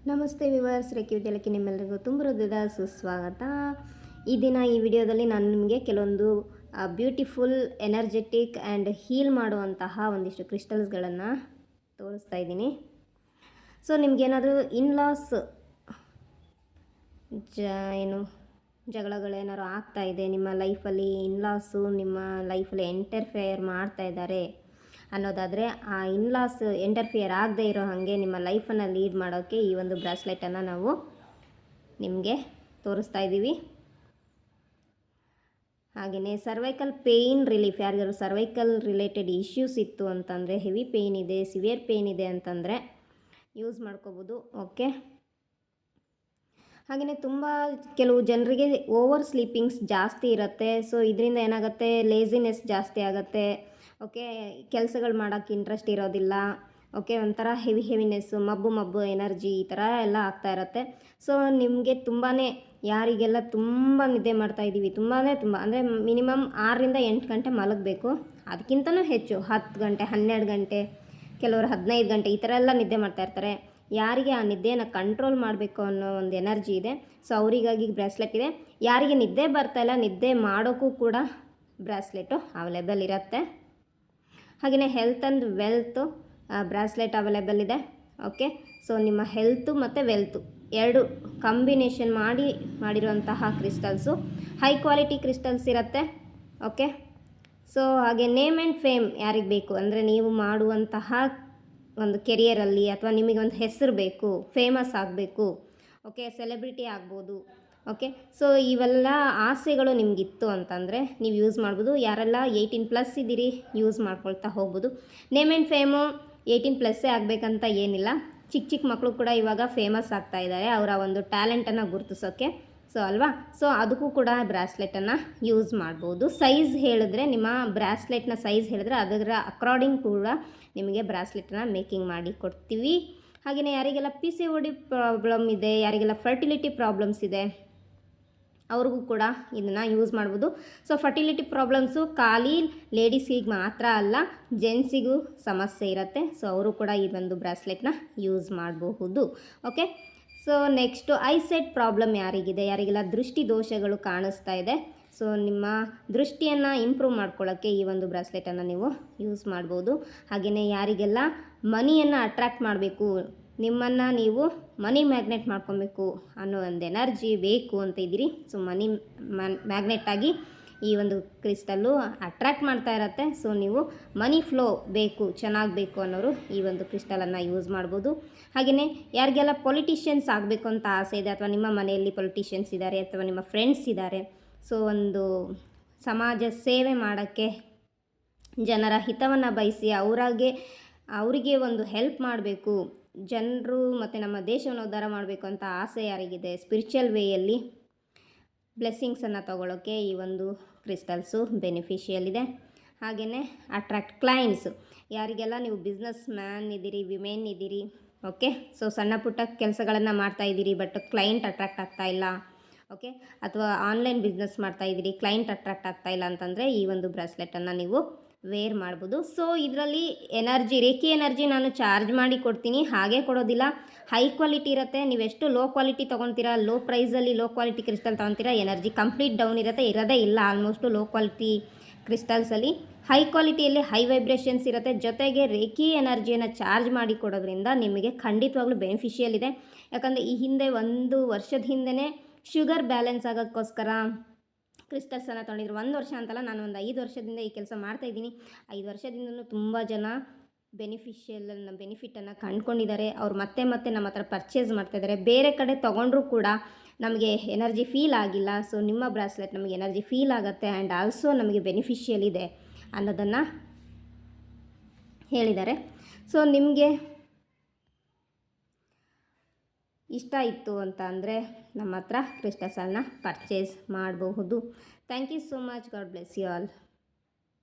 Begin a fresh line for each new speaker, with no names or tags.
ನಮಸ್ತೆ viewers, reiki ವಿದ್ಯಾಲಯಕ್ಕೆ ನಿಮ್ಮೆಲ್ಲರಿಗೂ ತುಂಬ ಹೃದಯದ ಸುಸ್ವಾಗತ. ಈ ದಿನ ಈ ವಿಡಿಯೋದಲ್ಲಿ ನಾನು ನಿಮಗೆ ಕೆಲವೊಂದು ಬ್ಯೂಟಿಫುಲ್ ಎನರ್ಜೆಟಿಕ್ ಆ್ಯಂಡ್ ಹೀಲ್ ಮಾಡುವಂತಹ ಒಂದಿಷ್ಟು ಕ್ರಿಸ್ಟಲ್ಸ್ಗಳನ್ನು ತೋರಿಸ್ತಾ ಇದ್ದೀನಿ. ಸೊ ನಿಮಗೇನಾದರೂ ಇನ್ಲಾಸ್ ಏನು ಜಗಳಗಳೇನಾದ್ರು ಆಗ್ತಾಯಿದೆ, ನಿಮ್ಮ ಲೈಫಲ್ಲಿ ಇನ್ಲಾಸು ನಿಮ್ಮ ಲೈಫಲ್ಲಿ ಇಂಟರ್ಫಿಯರ್ ಮಾಡ್ತಾ ಇದ್ದಾರೆ ಅನ್ನೋದಾದರೆ, ಆ ಇನ್ಲಾಸ್ ಇಂಟರ್ಫಿಯರ್ ಆಗದೆ ಇರೋ ಹಾಗೆ ನಿಮ್ಮ ಲೈಫನ್ನು ಲೀಡ್ ಮಾಡೋಕ್ಕೆ ಈ ಒಂದು ಬ್ರಾಸ್ಲೆಟನ್ನು ನಾವು ನಿಮಗೆ ತೋರಿಸ್ತಾ ಇದ್ದೀವಿ. ಹಾಗೆಯೇ ಸರ್ವೈಕಲ್ ಪೇಯ್ನ್ ರಿಲೀಫ್, ಯಾರಿಗಾದ್ರು ಸರ್ವೈಕಲ್ ರಿಲೇಟೆಡ್ ಇಶ್ಯೂಸ್ ಇತ್ತು ಅಂತಂದರೆ, ಹೆವಿ ಪೇಯ್ನ್ ಇದೆ, ಸಿವಿಯರ್ ಪೇಯ್ನ್ ಇದೆ ಅಂತಂದರೆ ಯೂಸ್ ಮಾಡ್ಕೋಬೋದು. ಓಕೆ, ಹಾಗೆಯೇ ತುಂಬ ಕೆಲವು ಜನರಿಗೆ ಓವರ್ ಸ್ಲೀಪಿಂಗ್ಸ್ ಜಾಸ್ತಿ ಇರುತ್ತೆ. ಸೊ ಇದರಿಂದ ಏನಾಗುತ್ತೆ, ಲೇಜಿನೆಸ್ ಜಾಸ್ತಿ ಆಗುತ್ತೆ. ಓಕೆ, ಕೆಲಸಗಳು ಮಾಡೋಕ್ಕೆ ಇಂಟ್ರೆಸ್ಟ್ ಇರೋದಿಲ್ಲ. ಓಕೆ, ಒಂಥರ ಹೆವಿನೆಸ್ಸು, ಮಬ್ಬು ಎನರ್ಜಿ ಈ ಥರ ಎಲ್ಲ ಆಗ್ತಾ ಇರುತ್ತೆ. ಸೊ ನಿಮಗೆ ತುಂಬಾ ಯಾರಿಗೆಲ್ಲ ತುಂಬ ನಿದ್ದೆ ಮಾಡ್ತಾಯಿದ್ದೀವಿ, ತುಂಬ ಅಂದರೆ ಮಿನಿಮಮ್ 6ರಿಂದ 8 ಗಂಟೆ ಮಲಗಬೇಕು. ಅದಕ್ಕಿಂತಲೂ ಹೆಚ್ಚು 10 ಗಂಟೆ 12 ಗಂಟೆ, ಕೆಲವರು 15 ಗಂಟೆ ಈ ಥರ ಎಲ್ಲ ನಿದ್ದೆ ಮಾಡ್ತಾಯಿರ್ತಾರೆ. ಯಾರಿಗೆ ಆ ನಿದ್ದೆಯನ್ನು ಕಂಟ್ರೋಲ್ ಮಾಡಬೇಕು ಅನ್ನೋ ಒಂದು ಎನರ್ಜಿ ಇದೆ, ಸೊ ಅವರಿಗಾಗಿ ಬ್ರಾಸ್ಲೆಟ್ ಇದೆ. ಯಾರಿಗೆ ನಿದ್ದೆ ಬರ್ತಾಯಿಲ್ಲ, ನಿದ್ದೆ ಮಾಡೋಕ್ಕೂ ಕೂಡ ಬ್ರಾಸ್ಲೆಟು ಅವೈಲೇಬಲ್ ಇರುತ್ತೆ. ಹಾಗೆಯೇ health and wealth bracelet available ಇದೆ. ಓಕೆ, ಸೊ ನಿಮ್ಮ ಹೆಲ್ತು ಮತ್ತು ವೆಲ್ತು ಎರಡು ಕಾಂಬಿನೇಷನ್ ಮಾಡಿರುವಂತಹ ಕ್ರಿಸ್ಟಲ್ಸು, ಹೈ ಕ್ವಾಲಿಟಿ ಕ್ರಿಸ್ಟಲ್ಸ್ ಇರುತ್ತೆ. ಓಕೆ, ಸೊ ಹಾಗೆ ನೇಮ್ ಆ್ಯಂಡ್ ಫೇಮ್ ಯಾರಿಗೆ ಬೇಕು ಅಂದರೆ, ನೀವು ಮಾಡುವಂತಹ ಒಂದು ಕೆರಿಯರಲ್ಲಿ ಅಥವಾ ನಿಮಗೆ ಒಂದು ಹೆಸರು ಬೇಕು, ಫೇಮಸ್ ಆಗಬೇಕು, ಓಕೆ, ಸೆಲೆಬ್ರಿಟಿ ಆಗ್ಬೋದು. ಓಕೆ, ಸೊ ಇವೆಲ್ಲ ಆಸೆಗಳು ನಿಮಗಿತ್ತು ಅಂತಂದರೆ ನೀವು ಯೂಸ್ ಮಾಡ್ಬೋದು. ಯಾರೆಲ್ಲ 18+ ಇದ್ದೀರಿ ಯೂಸ್ ಮಾಡ್ಕೊಳ್ತಾ ಹೋಗ್ಬೋದು. ನೇಮ್ ಆ್ಯಂಡ್ ಫೇಮು 18+ ಆಗಬೇಕಂತ ಏನಿಲ್ಲ, ಚಿಕ್ಕ ಮಕ್ಕಳು ಕೂಡ ಇವಾಗ ಫೇಮಸ್ ಆಗ್ತಾ ಇದ್ದಾರೆ ಅವರ ಒಂದು ಟ್ಯಾಲೆಂಟನ್ನು ಗುರುತಿಸೋಕ್ಕೆ. ಸೊ ಅಲ್ವಾ, ಸೊ ಅದಕ್ಕೂ ಕೂಡ ಬ್ರಾಸ್ಲೆಟನ್ನು ಯೂಸ್ ಮಾಡ್ಬೋದು. ಸೈಜ್ ಹೇಳಿದ್ರೆ, ನಿಮ್ಮ ಬ್ರಾಸ್ಲೆಟ್ನ ಸೈಜ್ ಹೇಳಿದ್ರೆ ಅದರ ಅಕಾರ್ಡಿಂಗ್ ಕೂಡ ನಿಮಗೆ ಬ್ರಾಸ್ಲೆಟನ್ನು ಮೇಕಿಂಗ್ ಮಾಡಿ ಕೊಡ್ತೀವಿ. ಹಾಗೆಯೇ ಯಾರಿಗೆಲ್ಲ PCOD ಪ್ರಾಬ್ಲಮ್ ಇದೆ, ಯಾರಿಗೆಲ್ಲ ಫರ್ಟಿಲಿಟಿ ಪ್ರಾಬ್ಲಮ್ಸ್ ಇದೆ, ಅವ್ರಿಗೂ ಕೂಡ ಇದನ್ನು ಯೂಸ್ ಮಾಡ್ಬೋದು. ಸೊ ಫರ್ಟಿಲಿಟಿ ಪ್ರಾಬ್ಲಮ್ಸು ಖಾಲಿ ಲೇಡೀಸಿಗೆ ಮಾತ್ರ ಅಲ್ಲ, ಜೆಂಟ್ಸಿಗೂ ಸಮಸ್ಯೆ ಇರುತ್ತೆ. ಸೊ ಅವರು ಕೂಡ ಈ ಒಂದು ಬ್ರಾಸ್ಲೆಟ್ನ ಯೂಸ್ ಮಾಡಬಹುದು. Okay, so next eyesight problem ಯಾರಿಗಿದೆ, ಯಾರಿಗೆಲ್ಲ ದೃಷ್ಟಿ ದೋಷಗಳು ಕಾಣಿಸ್ತಾ ಇದೆ, ಸೊ ನಿಮ್ಮ ದೃಷ್ಟಿಯನ್ನು ಇಂಪ್ರೂವ್ ಮಾಡ್ಕೊಳ್ಳೋಕ್ಕೆ ಈ ಒಂದು ಬ್ರಾಸ್ಲೆಟನ್ನು ನೀವು ಯೂಸ್ ಮಾಡ್ಬೋದು. ಹಾಗೆಯೇ ಯಾರಿಗೆಲ್ಲ ಮನಿಯನ್ನು ಅಟ್ರ್ಯಾಕ್ಟ್ ಮಾಡಬೇಕು, ನಿಮ್ಮನ್ನು ನೀವು ಮನಿ ಮ್ಯಾಗ್ನೆಟ್ ಮಾಡ್ಕೊಬೇಕು ಅನ್ನೋ ಒಂದು ಎನರ್ಜಿ ಬೇಕು ಅಂತ ಇದ್ದೀರಿ, ಸೊ ಮನಿ ಮ್ಯಾಗ್ನೆಟಾಗಿ ಈ ಒಂದು ಕ್ರಿಸ್ಟಲ್ಲು ಅಟ್ರ್ಯಾಕ್ಟ್ ಮಾಡ್ತಾ ಇರುತ್ತೆ. ಸೊ ನೀವು ಮನಿ ಫ್ಲೋ ಬೇಕು, ಚೆನ್ನಾಗಿ ಬೇಕು ಅನ್ನೋರು ಈ ಒಂದು ಕ್ರಿಸ್ಟಲನ್ನು ಯೂಸ್ ಮಾಡ್ಬೋದು. ಹಾಗೆಯೇ ಯಾರಿಗೆಲ್ಲ ಪೊಲಿಟಿಷಿಯನ್ಸ್ ಆಗಬೇಕು ಅಂತ ಆಸೆ ಇದೆ, ಅಥವಾ ನಿಮ್ಮ ಮನೆಯಲ್ಲಿ ಪೊಲಿಟಿಷಿಯನ್ಸ್ ಇದ್ದಾರೆ ಅಥವಾ ನಿಮ್ಮ ಫ್ರೆಂಡ್ಸ್ ಇದ್ದಾರೆ, ಸೊ ಒಂದು ಸಮಾಜ ಸೇವೆ ಮಾಡೋಕ್ಕೆ, ಜನರ ಹಿತವನ್ನು ಬಯಸಿ ಅವರಿಗೆ ಒಂದು ಹೆಲ್ಪ್ ಮಾಡಬೇಕು, ಜನರು ಮತ್ತು ನಮ್ಮ ದೇಶವನ್ನು ಉದ್ಧಾರ ಮಾಡಬೇಕು ಅಂತ ಆಸೆ ಯಾರಿಗಿದೆ, ಸ್ಪಿರಿಚುವಲ್ ವೇಯಲ್ಲಿ ಬ್ಲೆಸ್ಸಿಂಗ್ಸನ್ನು ತಗೊಳ್ಳೋಕ್ಕೆ ಈ ಒಂದು ಕ್ರಿಸ್ಟಲ್ಸು ಬೆನಿಫಿಷಿಯಲ್ ಇದೆ. ಹಾಗೆಯೇ ಅಟ್ರ್ಯಾಕ್ಟ್ ಕ್ಲೈಂಟ್ಸು, ಯಾರಿಗೆಲ್ಲ ನೀವು ಬಿಸ್ನೆಸ್ ಮ್ಯಾನ್ ಇದ್ದೀರಿ, ವಿಮೆನ್ ಇದ್ದೀರಿ, ಓಕೆ, ಸೊ ಸಣ್ಣ ಪುಟ್ಟ ಕೆಲಸಗಳನ್ನು ಮಾಡ್ತಾಯಿದ್ದೀರಿ ಬಟ್ ಕ್ಲೈಂಟ್ ಅಟ್ರ್ಯಾಕ್ಟ್ ಆಗ್ತಾಯಿಲ್ಲ, ಓಕೆ, ಅಥವಾ ಆನ್ಲೈನ್ ಬಿಸ್ನೆಸ್ ಮಾಡ್ತಾಯಿದ್ದೀರಿ, ಕ್ಲೈಂಟ್ ಅಟ್ರ್ಯಾಕ್ಟ್ ಆಗ್ತಾಯಿಲ್ಲ ಅಂತಂದರೆ ಈ ಒಂದು ಬ್ರಾಸ್ಲೆಟನ್ನು ನೀವು ವೇರ್ ಮಾಡ್ಬೋದು. ಸೊ ಇದರಲ್ಲಿ ರೇಖಿ ಎನರ್ಜಿ ನಾನು ಚಾರ್ಜ್ ಮಾಡಿ ಕೊಡ್ತೀನಿ, ಹಾಗೆ ಕೊಡೋದಿಲ್ಲ, ಹೈ ಕ್ವಾಲಿಟಿ ಇರುತ್ತೆ. ನೀವೆಷ್ಟು ಲೋ ಕ್ವಾಲಿಟಿ ತೊಗೊತೀರಾ, ಲೋ ಪ್ರೈಸಲ್ಲಿ ಲೋ ಕ್ವಾಲಿಟಿ ಕ್ರಿಸ್ಟಲ್ ತೊಗೊತೀರಾ, ಎನರ್ಜಿ ಕಂಪ್ಲೀಟ್ ಡೌನ್ ಇರುತ್ತೆ, ಇರೋದೇ ಇಲ್ಲ ಆಲ್ಮೋಸ್ಟು ಲೋ ಕ್ವಾಲಿಟಿ ಕ್ರಿಸ್ಟಲ್ಸಲ್ಲಿ. ಹೈ ಕ್ವಾಲಿಟಿಯಲ್ಲಿ ಹೈ ವೈಬ್ರೇಷನ್ಸ್ ಇರುತ್ತೆ, ಜೊತೆಗೆ ರೇಖಿ ಎನರ್ಜಿಯನ್ನು ಚಾರ್ಜ್ ಮಾಡಿ ಕೊಡೋದ್ರಿಂದ ನಿಮಗೆ ಖಂಡಿತವಾಗ್ಲೂ ಬೆನಿಫಿಷಿಯಲ್ ಇದೆ. ಯಾಕಂದರೆ ಈ ಹಿಂದೆ 1 ವರ್ಷದ ಹಿಂದೆ ಶುಗರ್ ಬ್ಯಾಲೆನ್ಸ್ ಆಗೋಕ್ಕೋಸ್ಕರ ಕ್ರಿಸ್ಟಲ್ಸನ್ನು ತೊಗೊಂಡಿದ್ರು. 1 ವರ್ಷ ಅಂತಲ್ಲ, ನಾನು ಒಂದು 5 ವರ್ಷದಿಂದ ಈ ಕೆಲಸ ಮಾಡ್ತಾಯಿದ್ದೀನಿ. 5 ವರ್ಷದಿಂದಲೂ ತುಂಬ ಜನ ಬೆನಿಫಿಟನ್ನು ಕಂಡುಕೊಂಡಿದ್ದಾರೆ. ಅವ್ರು ಮತ್ತೆ ನಮ್ಮ ಹತ್ರ ಪರ್ಚೇಸ್ ಮಾಡ್ತಾಯಿದ್ದಾರೆ. ಬೇರೆ ಕಡೆ ತೊಗೊಂಡ್ರೂ ಕೂಡ ನಮಗೆ ಎನರ್ಜಿ ಫೀಲ್ ಆಗಿಲ್ಲ. ಸೊ ನಿಮ್ಮ ಬ್ರಾಸ್ಲೆಟ್ ನಮಗೆ ಎನರ್ಜಿ ಫೀಲ್ ಆಗುತ್ತೆ ಆ್ಯಂಡ್ ಆಲ್ಸೋ ನಮಗೆ ಬೆನಿಫಿಷಿಯಲ್ ಇದೆ ಅನ್ನೋದನ್ನು ಹೇಳಿದ್ದಾರೆ. ಸೊ ನಿಮಗೆ ಇಷ್ಟ ಇತ್ತು ಅಂತ ಅಂದರೆ ನಮ್ಮ ಹತ್ರ ಕ್ರಿಸ್ಟಲ್ಸನ್ನು ಪರ್ಚೇಸ್ ಮಾಡಬಹುದು. Thank you so much. God bless you all.